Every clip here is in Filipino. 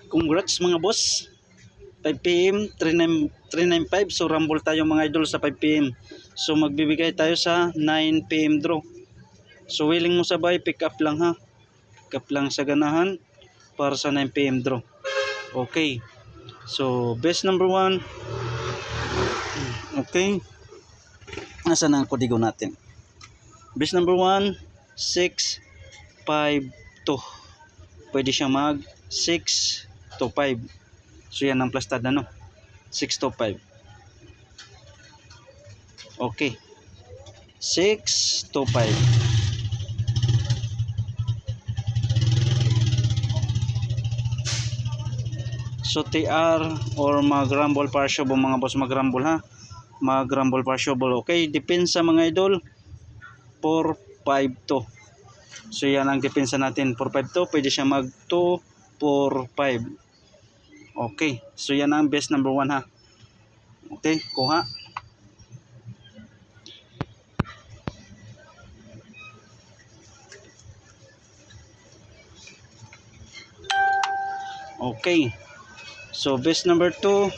Congrats mga boss. 5 PM 395. So rumble tayo mga idol sa 5 PM. So magbibigay tayo sa 9 PM draw. So willing mo sabay, pick up lang ha. Pick up lang sa ganahan para sa 9 PM draw. Okay. So best number 1. Okay. Nasaan ang kodigo natin? Best number 1 6 5 2. Pwede siya mag 6 to 5. So yan ang plastad na, no? 6 to 5. Okay. 6 to 5. So TR or mag-rumble partial mga boss, mag-rumble ha. Mag-rumble partial. Okay, depensa mga idol 4 5 2. So yan ang depensa natin, 4-5-2, pwede siya mag 2-4-5. Okay, so yan ang best number 1 ha. Okay, kuha. Okay, so best number 2.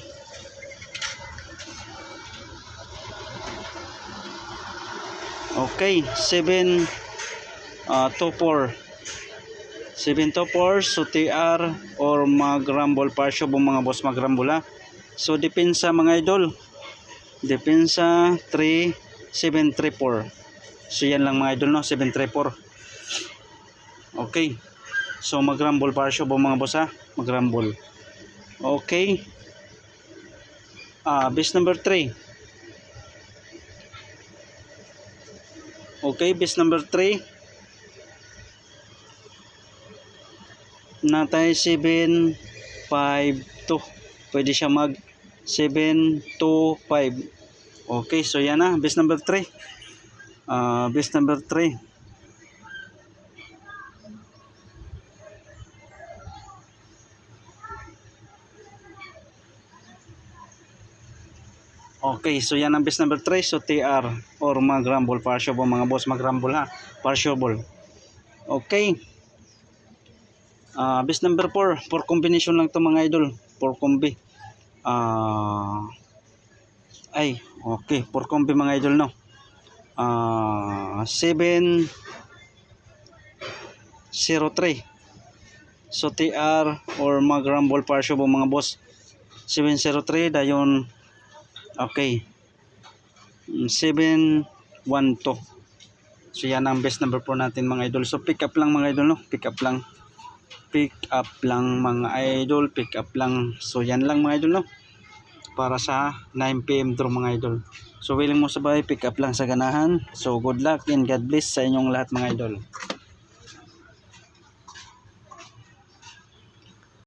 Okay, 7 to 4. 7 to 4. So TR or mag-rumble partial mga boss, mag-rumble ha. So depensa mga idol, depensa 3 7 3 4. So yan lang mga idol, no? 7 3 4. Okay, so mag-rumble partial mga boss ha, mag-rumble. Okay, best number 3. Okay, best number 3 natay 7 5 2. Pwede siya mag 7 to 5. Okay, so yan na best number 3. Best number 3. Okay, so yan ang best number 3. So TR or mag-rumble partial mga boss, mag-rumble ha, partial. Okay. Best number 4, 4 combination lang to mga idol, 4 combi. Okay, 4 combi mga idol, no. 7 03. So TR or mag-rumble partial mga boss, 703 dayon. Okay, 712. So yan ang best number 4 natin mga idol. So pick up lang mga idol, no, pick up lang. Pick up lang mga idol, pick up lang. So yan lang mga idol, no, para sa 9 PM draw mga idol. So willing mo sabay, pick up lang sa ganahan. So good luck and God bless sa inyong lahat mga idol.